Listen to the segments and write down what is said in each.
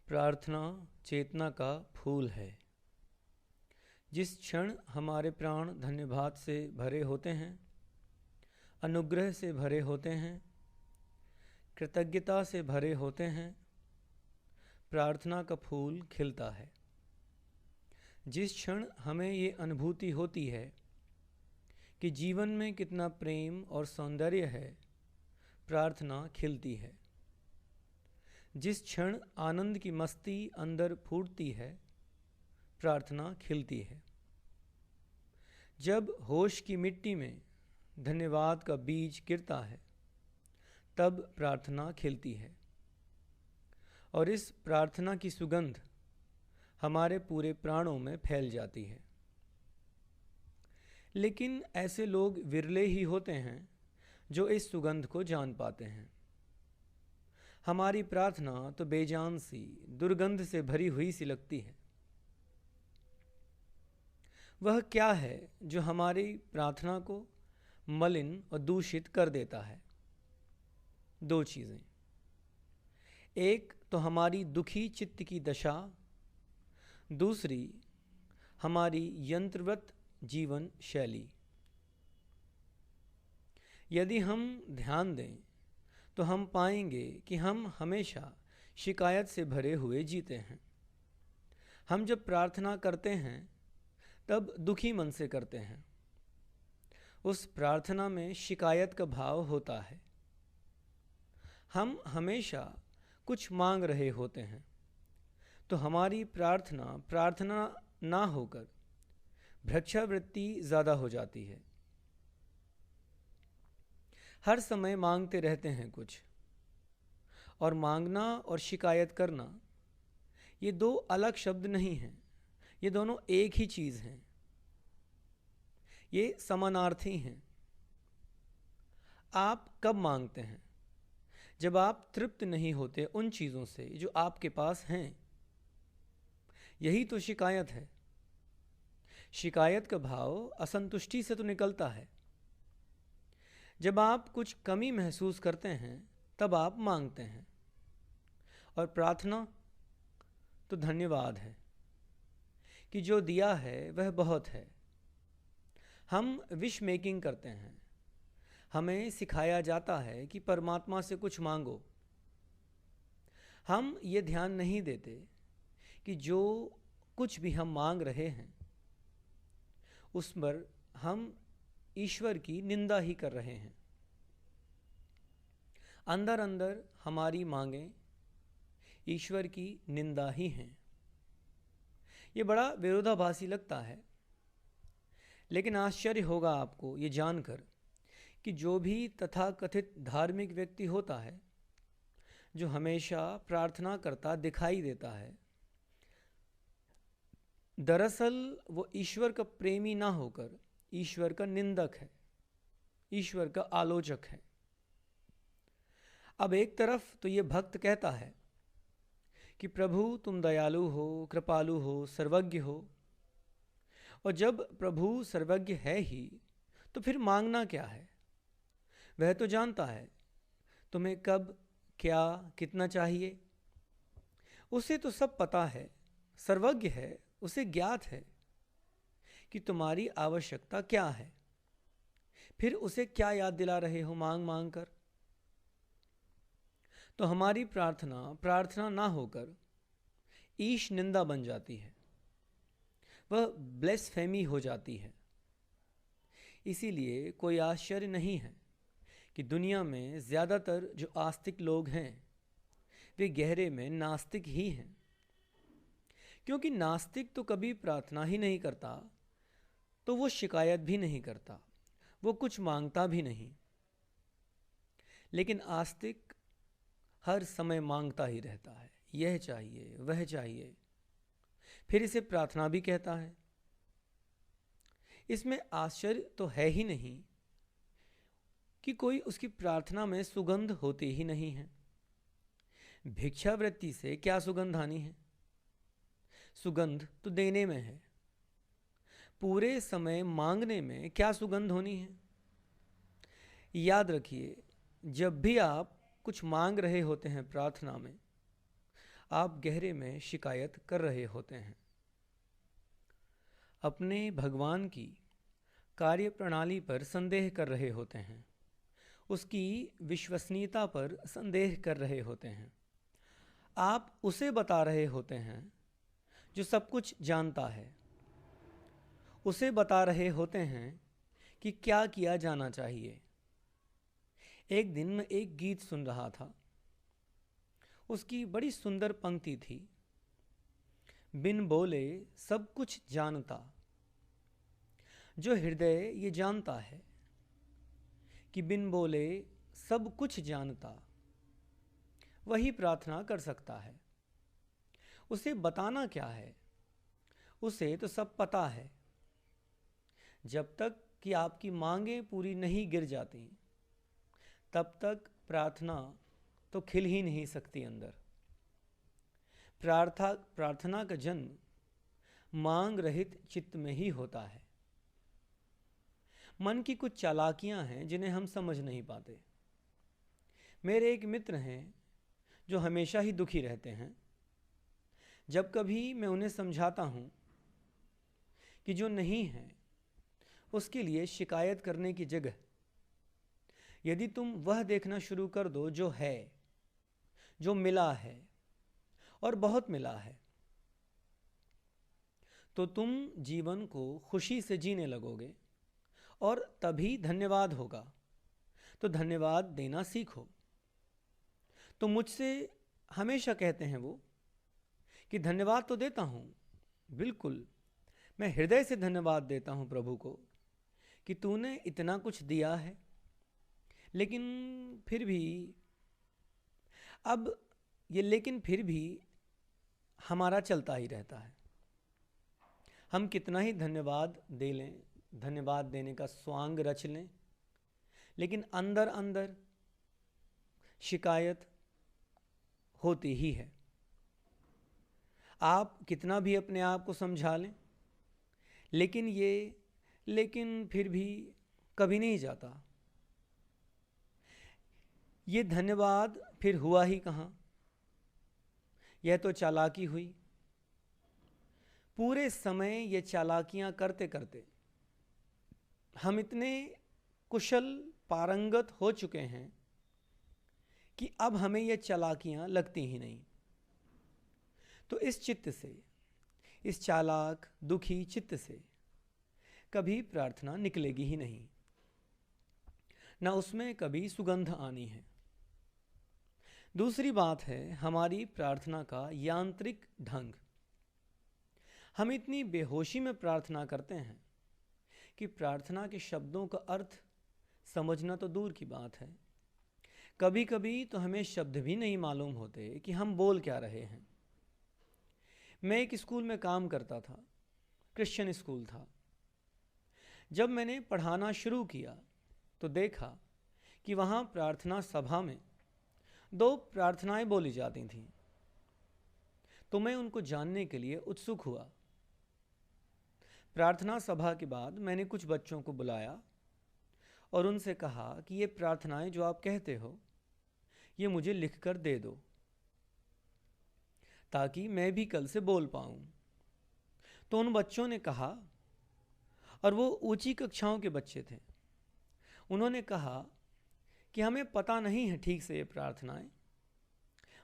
प्रार्थना चेतना का फूल है। जिस क्षण हमारे प्राण धन्यवाद से भरे होते हैं, अनुग्रह से भरे होते हैं, कृतज्ञता से भरे होते हैं, प्रार्थना का फूल खिलता है। जिस क्षण हमें ये अनुभूति होती है कि जीवन में कितना प्रेम और सौंदर्य है, प्रार्थना खिलती है। जिस क्षण आनंद की मस्ती अंदर फूटती है, प्रार्थना खिलती है। जब होश की मिट्टी में धन्यवाद का बीज गिरता है, तब प्रार्थना खिलती है और इस प्रार्थना की सुगंध हमारे पूरे प्राणों में फैल जाती है। लेकिन ऐसे लोग विरले ही होते हैं जो इस सुगंध को जान पाते हैं। हमारी प्रार्थना तो बेजान सी, दुर्गंध से भरी हुई सी लगती है। वह क्या है जो हमारी प्रार्थना को मलिन और दूषित कर देता है? दो चीज़ें। एक तो हमारी दुखी चित्त की दशा, दूसरी हमारी यंत्रवत जीवन शैली। यदि हम ध्यान दें तो हम पाएंगे कि हम हमेशा शिकायत से भरे हुए जीते हैं। हम जब प्रार्थना करते हैं तब दुखी मन से करते हैं। उस प्रार्थना में शिकायत का भाव होता है। हम हमेशा कुछ मांग रहे होते हैं, तो हमारी प्रार्थना ना होकर भिक्षावृत्ति ज़्यादा हो जाती है। हर समय मांगते रहते हैं कुछ, और मांगना और शिकायत करना ये दो अलग शब्द नहीं हैं, ये दोनों एक ही चीज़ हैं। ये समानार्थी हैं। आप कब मांगते हैं? जब आप तृप्त नहीं होते उन चीज़ों से जो आपके पास हैं। यही तो शिकायत है। शिकायत का भाव असंतुष्टि से तो निकलता है। जब आप कुछ कमी महसूस करते हैं तब आप मांगते हैं। और प्रार्थना तो धन्यवाद है कि जो दिया है वह बहुत है। हम विश मेकिंग करते हैं। हमें सिखाया जाता है कि परमात्मा से कुछ मांगो। हम ये ध्यान नहीं देते कि जो कुछ भी हम मांग रहे हैं उस पर हम ईश्वर की निंदा ही कर रहे हैं। अंदर अंदर हमारी मांगें ईश्वर की निंदा ही हैं। ये बड़ा विरोधाभासी लगता है, लेकिन आश्चर्य होगा आपको ये जानकर कि जो भी तथाकथित धार्मिक व्यक्ति होता है, जो हमेशा प्रार्थना करता दिखाई देता है, दरअसल वो ईश्वर का प्रेमी ना होकर ईश्वर का निंदक है, ईश्वर का आलोचक है। अब एक तरफ तो ये भक्त कहता है कि प्रभु तुम दयालु हो, कृपालु हो, सर्वज्ञ हो, और जब प्रभु सर्वज्ञ है ही तो फिर मांगना क्या है? वह तो जानता है तुम्हें कब क्या कितना चाहिए। उसे तो सब पता है, सर्वज्ञ है, उसे ज्ञात है कि तुम्हारी आवश्यकता क्या है। फिर उसे क्या याद दिला रहे हो मांग मांग कर? तो हमारी प्रार्थना ना होकर ईश निंदा बन जाती है, वह ब्लेसफेमी हो जाती है। इसीलिए कोई आश्चर्य नहीं है कि दुनिया में ज़्यादातर जो आस्तिक लोग हैं वे गहरे में नास्तिक ही हैं। क्योंकि नास्तिक तो कभी प्रार्थना ही नहीं करता, तो वो शिकायत भी नहीं करता, वो कुछ मांगता भी नहीं। लेकिन आस्तिक हर समय मांगता ही रहता है, यह चाहिए वह चाहिए, फिर इसे प्रार्थना भी कहता है। इसमें आश्चर्य तो है ही नहीं कि कोई उसकी प्रार्थना में सुगंध होती ही नहीं है। भिक्षावृत्ति से क्या सुगंध आनी है? सुगंध तो देने में है। पूरे समय मांगने में क्या सुगंध होनी है? याद रखिए, जब भी आप कुछ मांग रहे होते हैं प्रार्थना में, आप गहरे में शिकायत कर रहे होते हैं। अपने भगवान की कार्य प्रणाली पर संदेह कर रहे होते हैं, उसकी विश्वसनीयता पर संदेह कर रहे होते हैं। आप उसे बता रहे होते हैं जो सब कुछ जानता है, उसे बता रहे होते हैं कि क्या किया जाना चाहिए। एक दिन मैं एक गीत सुन रहा था, उसकी बड़ी सुंदर पंक्ति थी, बिन बोले सब कुछ जानता। जो हृदय ये जानता है कि बिन बोले सब कुछ जानता, वही प्रार्थना कर सकता है। उसे बताना क्या है, उसे तो सब पता है। जब तक कि आपकी मांगें पूरी नहीं गिर जाती, तब तक प्रार्थना तो खिल ही नहीं सकती अंदर। प्रार्थना का जन्म मांग रहित चित्त में ही होता है। मन की कुछ चालाकियां हैं जिन्हें हम समझ नहीं पाते। मेरे एक मित्र हैं जो हमेशा ही दुखी रहते हैं। जब कभी मैं उन्हें समझाता हूं कि जो नहीं है उसके लिए शिकायत करने की जगह यदि तुम वह देखना शुरू कर दो जो है, जो मिला है और बहुत मिला है, तो तुम जीवन को खुशी से जीने लगोगे और तभी धन्यवाद होगा। तो धन्यवाद देना सीखो। तो मुझसे हमेशा कहते हैं वो कि धन्यवाद तो देता हूँ, बिल्कुल मैं हृदय से धन्यवाद देता हूँ प्रभु को कि तूने इतना कुछ दिया है, लेकिन फिर भी हमारा चलता ही रहता है। हम कितना ही धन्यवाद दे लें, धन्यवाद देने का स्वांग रच लें, लेकिन अंदर अंदर शिकायत होती ही है। आप कितना भी अपने आप को समझा लें, लेकिन फिर भी कभी नहीं जाता। ये धन्यवाद फिर हुआ ही कहाँ, यह तो चालाकी हुई। पूरे समय ये चालाकियां करते करते हम इतने कुशल पारंगत हो चुके हैं कि अब हमें ये चालाकियां लगती ही नहीं। तो इस चित्त से, इस चालाक दुखी चित्त से कभी प्रार्थना निकलेगी ही नहीं, ना उसमें कभी सुगंध आनी है। दूसरी बात है हमारी प्रार्थना का यांत्रिक ढंग। हम इतनी बेहोशी में प्रार्थना करते हैं कि प्रार्थना के शब्दों का अर्थ समझना तो दूर की बात है। कभी कभी तो हमें शब्द भी नहीं मालूम होते कि हम बोल क्या रहे हैं। मैं एक स्कूल में काम करता था, क्रिश्चियन स्कूल था। जब मैंने पढ़ाना शुरू किया तो देखा कि वहाँ प्रार्थना सभा में 2 प्रार्थनाएं बोली जाती थीं। तो मैं उनको जानने के लिए उत्सुक हुआ। प्रार्थना सभा के बाद मैंने कुछ बच्चों को बुलाया और उनसे कहा कि ये प्रार्थनाएं जो आप कहते हो, ये मुझे लिख कर दे दो ताकि मैं भी कल से बोल पाऊं। तो उन बच्चों ने कहा, और वो ऊंची कक्षाओं के बच्चे थे, उन्होंने कहा कि हमें पता नहीं है ठीक से ये प्रार्थनाएं,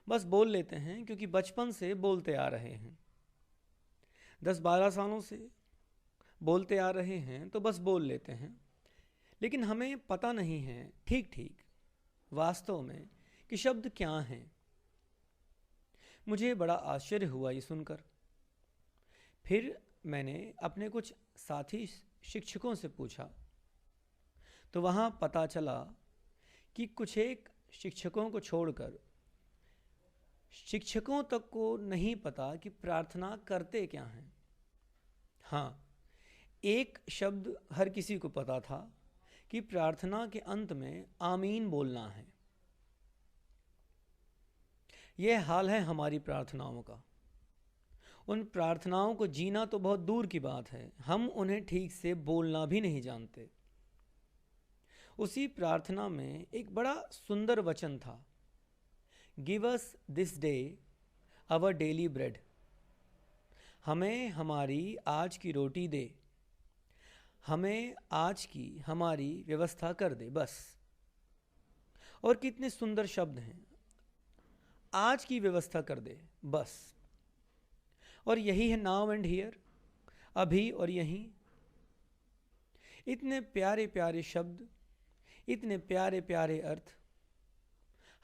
बस बोल लेते हैं क्योंकि बचपन से बोलते आ रहे हैं, 10-12 सालों से बोलते आ रहे हैं, तो बस बोल लेते हैं, लेकिन हमें पता नहीं है ठीक वास्तव में कि शब्द क्या हैं। मुझे बड़ा आश्चर्य हुआ ये सुनकर। फिर मैंने अपने कुछ साथी शिक्षकों से पूछा तो वहाँ पता चला कि कुछ एक शिक्षकों को छोड़कर शिक्षकों तक को नहीं पता कि प्रार्थना करते क्या हैं। हाँ, एक शब्द हर किसी को पता था कि प्रार्थना के अंत में आमीन बोलना है। यह हाल है हमारी प्रार्थनाओं का। उन प्रार्थनाओं को जीना तो बहुत दूर की बात है, हम उन्हें ठीक से बोलना भी नहीं जानते। उसी प्रार्थना में एक बड़ा सुंदर वचन था, give us this day our daily bread, हमें हमारी आज की रोटी दे, हमें आज की हमारी व्यवस्था कर दे, बस। और कितने सुंदर शब्द हैं, आज की व्यवस्था कर दे, बस। और यही है नाउ एंड हियर, अभी और यहीं। इतने प्यारे प्यारे शब्द, इतने प्यारे प्यारे अर्थ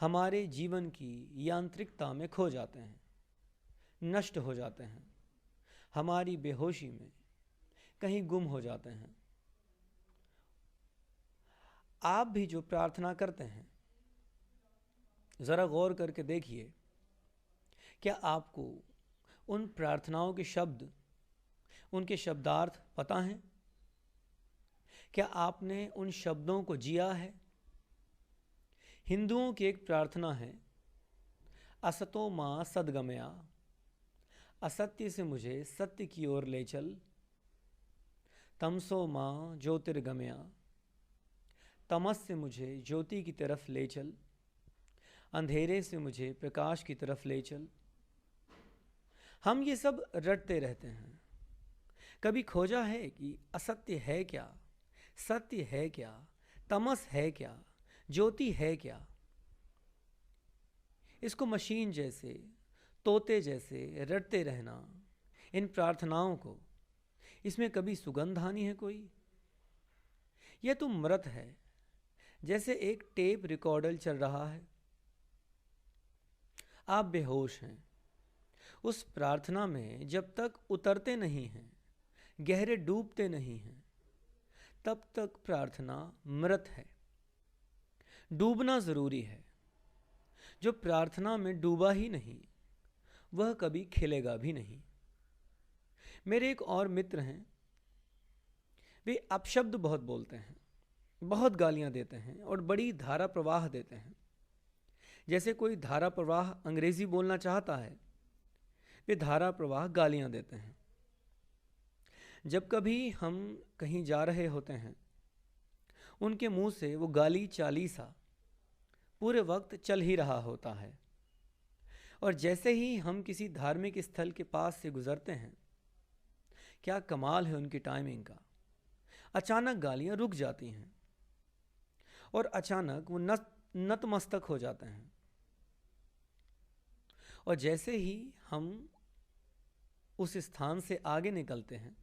हमारे जीवन की यांत्रिकता में खो जाते हैं, नष्ट हो जाते हैं, हमारी बेहोशी में कहीं गुम हो जाते हैं। आप भी जो प्रार्थना करते हैं, ज़रा गौर करके देखिए, क्या आपको उन प्रार्थनाओं के शब्द, उनके शब्दार्थ पता हैं? क्या आपने उन शब्दों को जिया है? हिंदुओं की एक प्रार्थना है, असतो मां सद्गमया, असत्य से मुझे सत्य की ओर ले चल, तमसो मां ज्योतिर्गमया, तमस से मुझे ज्योति की तरफ ले चल, अंधेरे से मुझे प्रकाश की तरफ ले चल। हम ये सब रटते रहते हैं। कभी खोजा है कि असत्य है क्या, सत्य है क्या, तमस है क्या, ज्योति है क्या? इसको मशीन जैसे, तोते जैसे रटते रहना, इन प्रार्थनाओं को, इसमें कभी सुगंध आनी है कोई? यह तो मृत है, जैसे एक टेप रिकॉर्डर चल रहा है। आप बेहोश हैं। उस प्रार्थना में जब तक उतरते नहीं हैं, गहरे डूबते नहीं हैं, तब तक प्रार्थना मृत है। डूबना जरूरी है। जो प्रार्थना में डूबा ही नहीं, वह कभी खिलेगा भी नहीं। मेरे एक और मित्र हैं, वे अपशब्द बहुत बोलते हैं, बहुत गालियां देते हैं और बड़ी धारा प्रवाह देते हैं। जैसे कोई धारा प्रवाह अंग्रेजी बोलना चाहता है, वे धारा प्रवाह गालियां देते हैं। जब कभी हम कहीं जा रहे होते हैं, उनके मुंह से वो गाली चालीसा पूरे वक्त चल ही रहा होता है। और जैसे ही हम किसी धार्मिक स्थल के पास से गुजरते हैं, क्या कमाल है उनकी टाइमिंग का, अचानक गालियां रुक जाती हैं और अचानक वो नतमस्तक हो जाते हैं। और जैसे ही हम उस स्थान से आगे निकलते हैं,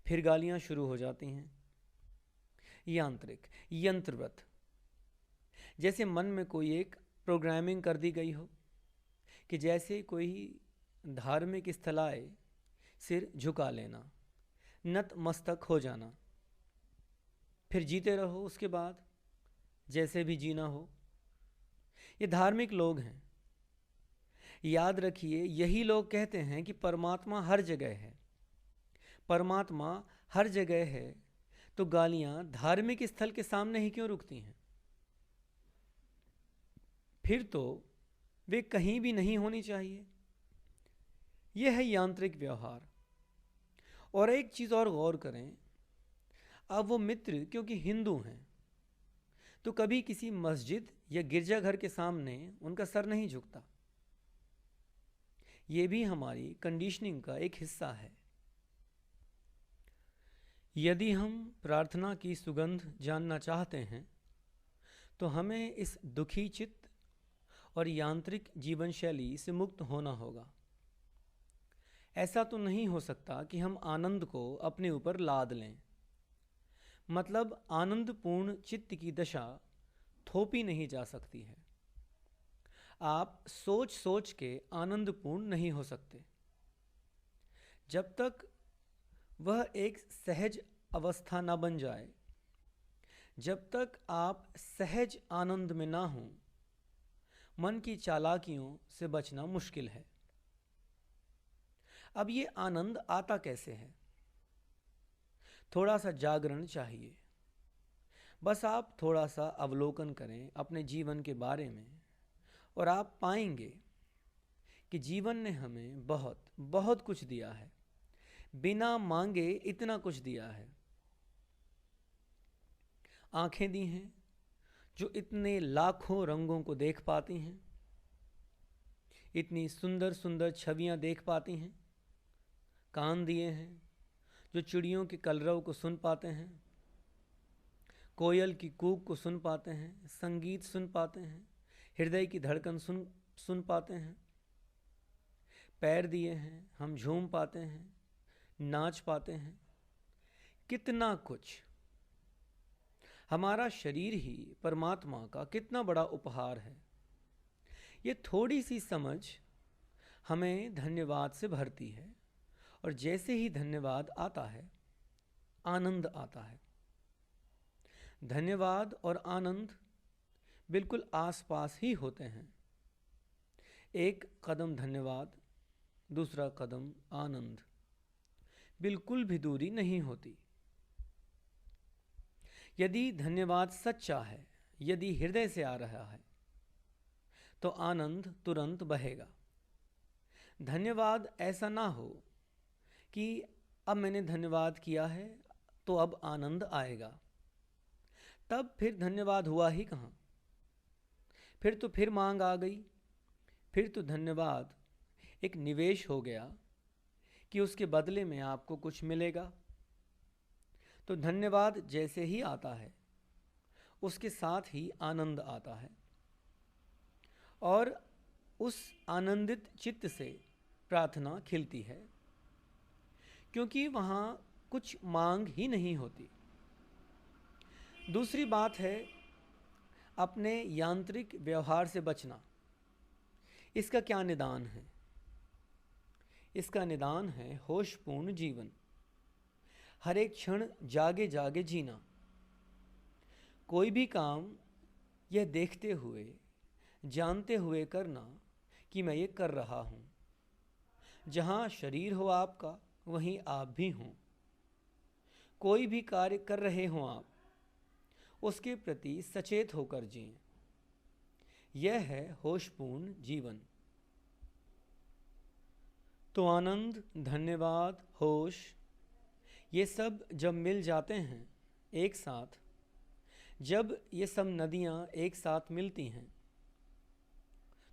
फिर गालियां शुरू हो जाती हैं। यांत्रिक, यंत्रवत, जैसे मन में कोई एक प्रोग्रामिंग कर दी गई हो कि जैसे कोई धार्मिक स्थल आए, सिर झुका लेना, नतमस्तक हो जाना, फिर जीते रहो उसके बाद जैसे भी जीना हो। ये धार्मिक लोग हैं। याद रखिए, यही लोग कहते हैं कि परमात्मा हर जगह है। परमात्मा हर जगह है, तो गालियां धार्मिक स्थल के सामने ही क्यों रुकती हैं? फिर तो वे कहीं भी नहीं होनी चाहिए। यह है यांत्रिक व्यवहार। और एक चीज़ और गौर करें, अब वो मित्र क्योंकि हिंदू हैं, तो कभी किसी मस्जिद या गिरजाघर के सामने उनका सर नहीं झुकता। ये भी हमारी कंडीशनिंग का एक हिस्सा है। यदि हम प्रार्थना की सुगंध जानना चाहते हैं, तो हमें इस दुखी चित्त और यांत्रिक जीवन शैली से मुक्त होना होगा। ऐसा तो नहीं हो सकता कि हम आनंद को अपने ऊपर लाद लें। मतलब आनंदपूर्ण चित्त की दशा थोपी नहीं जा सकती है। आप सोच सोच के आनंदपूर्ण नहीं हो सकते। जब तक वह एक सहज अवस्था ना बन जाए, जब तक आप सहज आनंद में ना हों, मन की चालाकियों से बचना मुश्किल है। अब ये आनंद आता कैसे है? थोड़ा सा जागरण चाहिए। बस आप थोड़ा सा अवलोकन करें अपने जीवन के बारे में, और आप पाएंगे कि जीवन ने हमें बहुत बहुत कुछ दिया है। बिना मांगे इतना कुछ दिया है। आंखें दी हैं जो इतने लाखों रंगों को देख पाती हैं, इतनी सुंदर सुंदर छवियाँ देख पाती हैं, कान दिए हैं जो चिड़ियों के कलरव को सुन पाते हैं, कोयल की कूक को सुन पाते हैं, संगीत सुन पाते हैं, हृदय की धड़कन सुन पाते हैं। पैर दिए हैं, हम झूम पाते हैं, नाच पाते हैं, कितना कुछ। हमारा शरीर ही परमात्मा का कितना बड़ा उपहार है। ये थोड़ी सी समझ हमें धन्यवाद से भरती है, और जैसे ही धन्यवाद आता है, आनंद आता है। धन्यवाद और आनंद बिल्कुल आसपास ही होते हैं। एक कदम धन्यवाद, दूसरा कदम आनंद, बिल्कुल भी दूरी नहीं होती। यदि धन्यवाद सच्चा है, यदि हृदय से आ रहा है, तो आनंद तुरंत बहेगा। धन्यवाद ऐसा ना हो कि अब मैंने धन्यवाद किया है तो अब आनंद आएगा, तब फिर धन्यवाद हुआ ही कहाँ। फिर मांग आ गई, फिर तो धन्यवाद एक निवेश हो गया कि उसके बदले में आपको कुछ मिलेगा। तो धन्यवाद जैसे ही आता है, उसके साथ ही आनंद आता है, और उस आनंदित चित्त से प्रार्थना खिलती है, क्योंकि वहाँ कुछ मांग ही नहीं होती। दूसरी बात है अपने यांत्रिक व्यवहार से बचना। इसका क्या निदान है? इसका निदान है होशपूर्ण जीवन, हर एक क्षण जागे जागे जीना। कोई भी काम यह देखते हुए, जानते हुए करना कि मैं ये कर रहा हूँ। जहाँ शरीर हो आपका, वहीं आप भी हों। कोई भी कार्य कर रहे हों आप, उसके प्रति सचेत होकर जिएं। यह है होशपूर्ण जीवन। तो आनंद, धन्यवाद, होश, ये सब जब मिल जाते हैं एक साथ, जब ये सब नदियाँ एक साथ मिलती हैं,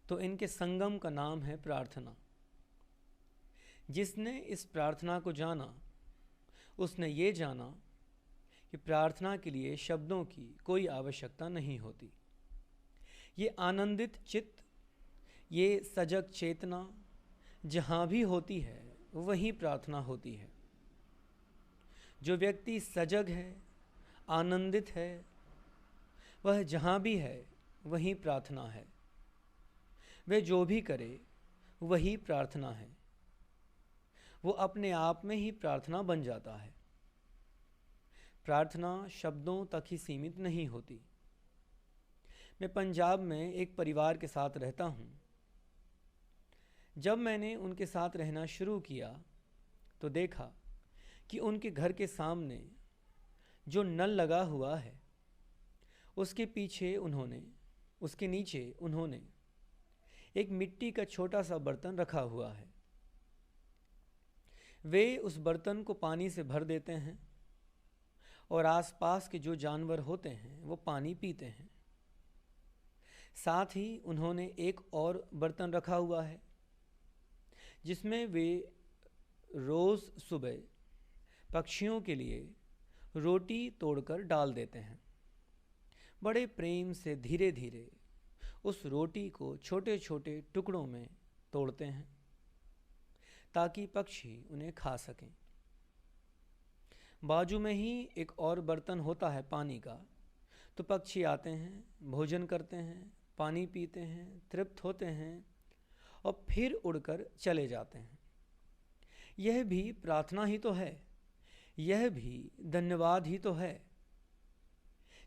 तो इनके संगम का नाम है प्रार्थना। जिसने इस प्रार्थना को जाना, उसने ये जाना कि प्रार्थना के लिए शब्दों की कोई आवश्यकता नहीं होती। ये आनंदित चित्त, ये सजग चेतना जहाँ भी होती है, वहीं प्रार्थना होती है। जो व्यक्ति सजग है, आनंदित है, वह जहाँ भी है वहीं प्रार्थना है। वह जो भी करे वही प्रार्थना है। वो अपने आप में ही प्रार्थना बन जाता है। प्रार्थना शब्दों तक ही सीमित नहीं होती। मैं पंजाब में एक परिवार के साथ रहता हूँ। जब मैंने उनके साथ रहना शुरू किया तो देखा कि उनके घर के सामने जो नल लगा हुआ है, उसके नीचे उन्होंने एक मिट्टी का छोटा सा बर्तन रखा हुआ है। वे उस बर्तन को पानी से भर देते हैं और आसपास के जो जानवर होते हैं वो पानी पीते हैं। साथ ही उन्होंने एक और बर्तन रखा हुआ है जिसमें वे रोज़ सुबह पक्षियों के लिए रोटी तोड़कर डाल देते हैं। बड़े प्रेम से धीरे धीरे उस रोटी को छोटे छोटे टुकड़ों में तोड़ते हैं ताकि पक्षी उन्हें खा सकें। बाजू में ही एक और बर्तन होता है पानी का, तो पक्षी आते हैं, भोजन करते हैं, पानी पीते हैं, तृप्त होते हैं और फिर उड़कर चले जाते हैं। यह भी प्रार्थना ही तो है, यह भी धन्यवाद ही तो है।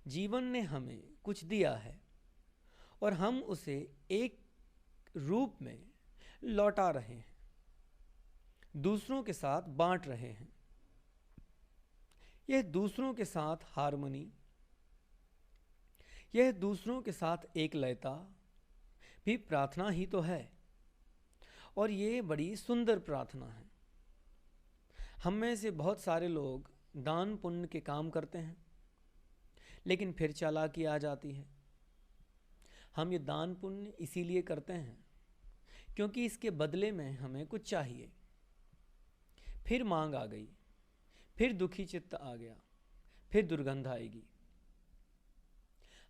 जीवन ने हमें कुछ दिया है और हम उसे एक रूप में लौटा रहे हैं, दूसरों के साथ बांट रहे हैं। यह दूसरों के साथ हार्मनी, यह दूसरों के साथ एकलयता भी प्रार्थना ही तो है, और ये बड़ी सुंदर प्रार्थना है। हम में से बहुत सारे लोग दान पुण्य के काम करते हैं, लेकिन फिर चालाकी आ जाती है। हम ये दान पुण्य इसीलिए करते हैं क्योंकि इसके बदले में हमें कुछ चाहिए। फिर मांग आ गई, फिर दुखी चित्त आ गया, फिर दुर्गंध आएगी।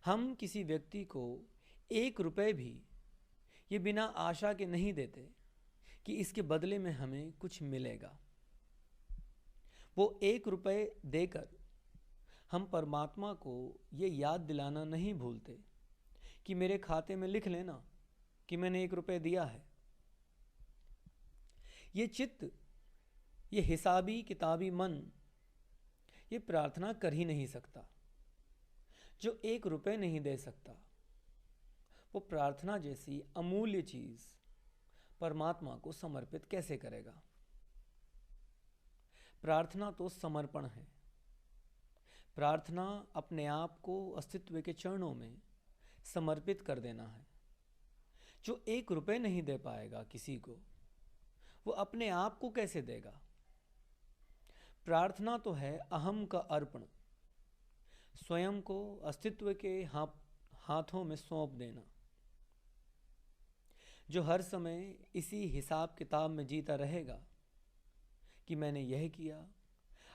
हम किसी व्यक्ति को 1 रुपए भी ये बिना आशा के नहीं देते कि इसके बदले में हमें कुछ मिलेगा। वो 1 रुपए देकर हम परमात्मा को ये याद दिलाना नहीं भूलते कि मेरे खाते में लिख लेना कि मैंने 1 रुपए दिया है। ये चित्त, ये हिसाबी किताबी मन, ये प्रार्थना कर ही नहीं सकता। जो 1 रुपए नहीं दे सकता, वो प्रार्थना जैसी अमूल्य चीज परमात्मा को समर्पित कैसे करेगा। प्रार्थना तो समर्पण है। प्रार्थना अपने आप को अस्तित्व के चरणों में समर्पित कर देना है। जो 1 रुपए नहीं दे पाएगा किसी को, वो अपने आप को कैसे देगा। प्रार्थना तो है अहम का अर्पण, स्वयं को अस्तित्व के हाथों में सौंप देना। जो हर समय इसी हिसाब किताब में जीता रहेगा कि मैंने यह किया,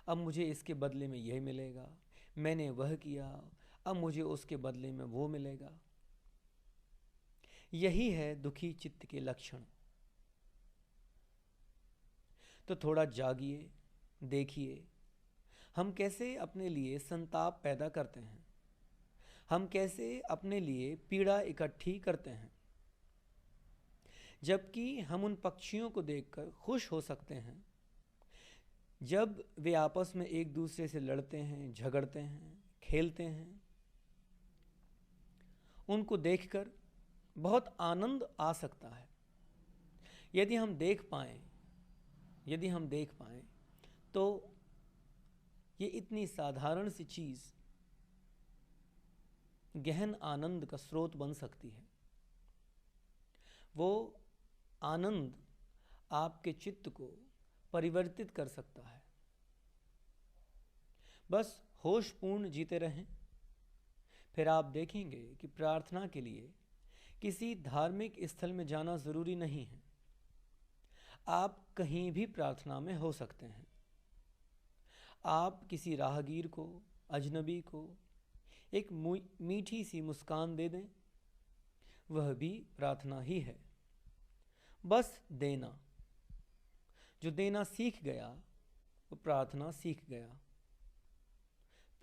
अब मुझे इसके बदले में यह मिलेगा, मैंने वह किया, अब मुझे उसके बदले में वो मिलेगा। यही है दुखी चित्त के लक्षण। तो थोड़ा जागिए, देखिए हम कैसे अपने लिए संताप पैदा करते हैं, हम कैसे अपने लिए पीड़ा इकट्ठी करते हैं, जबकि हम उन पक्षियों को देखकर खुश हो सकते हैं जब वे आपस में एक दूसरे से लड़ते हैं, झगड़ते हैं, खेलते हैं। उनको देखकर बहुत आनंद आ सकता है। यदि हम देख पाएं तो ये इतनी साधारण सी चीज गहन आनंद का स्रोत बन सकती है। वो आनंद आपके चित्त को परिवर्तित कर सकता है। बस होशपूर्ण जीते रहें, फिर आप देखेंगे कि प्रार्थना के लिए किसी धार्मिक स्थल में जाना जरूरी नहीं है। आप कहीं भी प्रार्थना में हो सकते हैं। आप किसी राहगीर को, अजनबी को एक मीठी सी मुस्कान दे दें, वह भी प्रार्थना ही है। बस देना। जो देना सीख गया वो प्रार्थना सीख गया।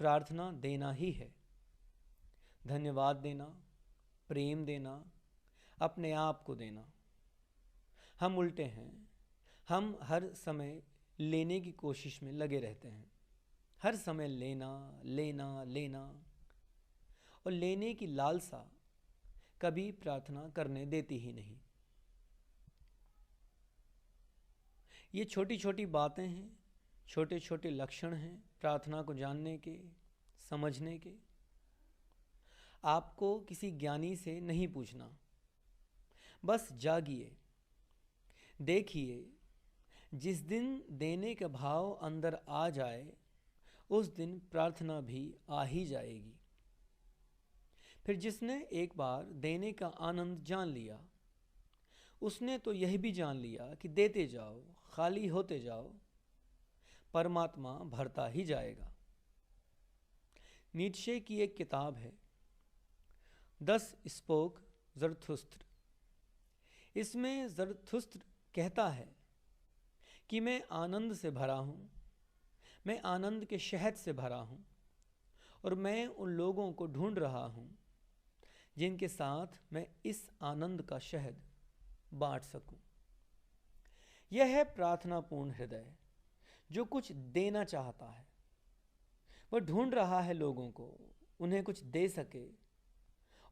प्रार्थना देना ही है। धन्यवाद देना, प्रेम देना, अपने आप को देना। हम उल्टे हैं। हम हर समय लेने की कोशिश में लगे रहते हैं। हर समय लेना लेना लेना, और लेने की लालसा कभी प्रार्थना करने देती ही नहीं। ये छोटी छोटी बातें हैं, छोटे छोटे लक्षण हैं प्रार्थना को जानने के, समझने के। आपको किसी ज्ञानी से नहीं पूछना। बस जागिए, देखिए। जिस दिन देने का भाव अंदर आ जाए, उस दिन प्रार्थना भी आ ही जाएगी। फिर जिसने एक बार देने का आनंद जान लिया, उसने तो यह भी जान लिया कि देते जाओ, खाली होते जाओ, परमात्मा भरता ही जाएगा। नीत्शे की एक किताब है, 10 स्पोक ज़रथुस्त्र। इसमें ज़रथुस्त्र कहता है कि मैं आनंद से भरा हूँ, मैं आनंद के शहद से भरा हूँ, और मैं उन लोगों को ढूंढ रहा हूँ जिनके साथ मैं इस आनंद का शहद बांट सकूं। यह है प्रार्थनापूर्ण हृदय जो कुछ देना चाहता है। वह ढूंढ रहा है लोगों को, उन्हें कुछ दे सके,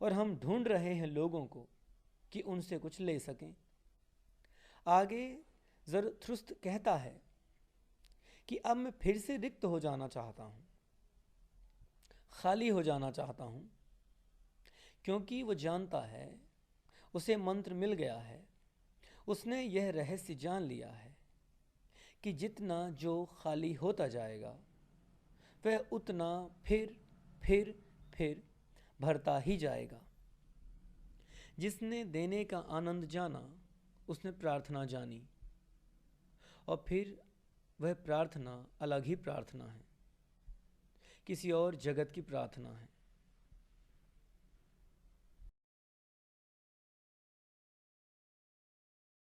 और हम ढूंढ रहे हैं लोगों को कि उनसे कुछ ले सकें। आगे ज़रथुस्त्र कहता है कि अब मैं फिर से रिक्त हो जाना चाहता हूँ, खाली हो जाना चाहता हूँ, क्योंकि वो जानता है, उसे मंत्र मिल गया है, उसने यह रहस्य जान लिया है कि जितना जो खाली होता जाएगा वह उतना फिर फिर फिर भरता ही जाएगा। जिसने देने का आनंद जाना, उसने प्रार्थना जानी, और फिर वह प्रार्थना अलग ही प्रार्थना है, किसी और जगत की प्रार्थना है।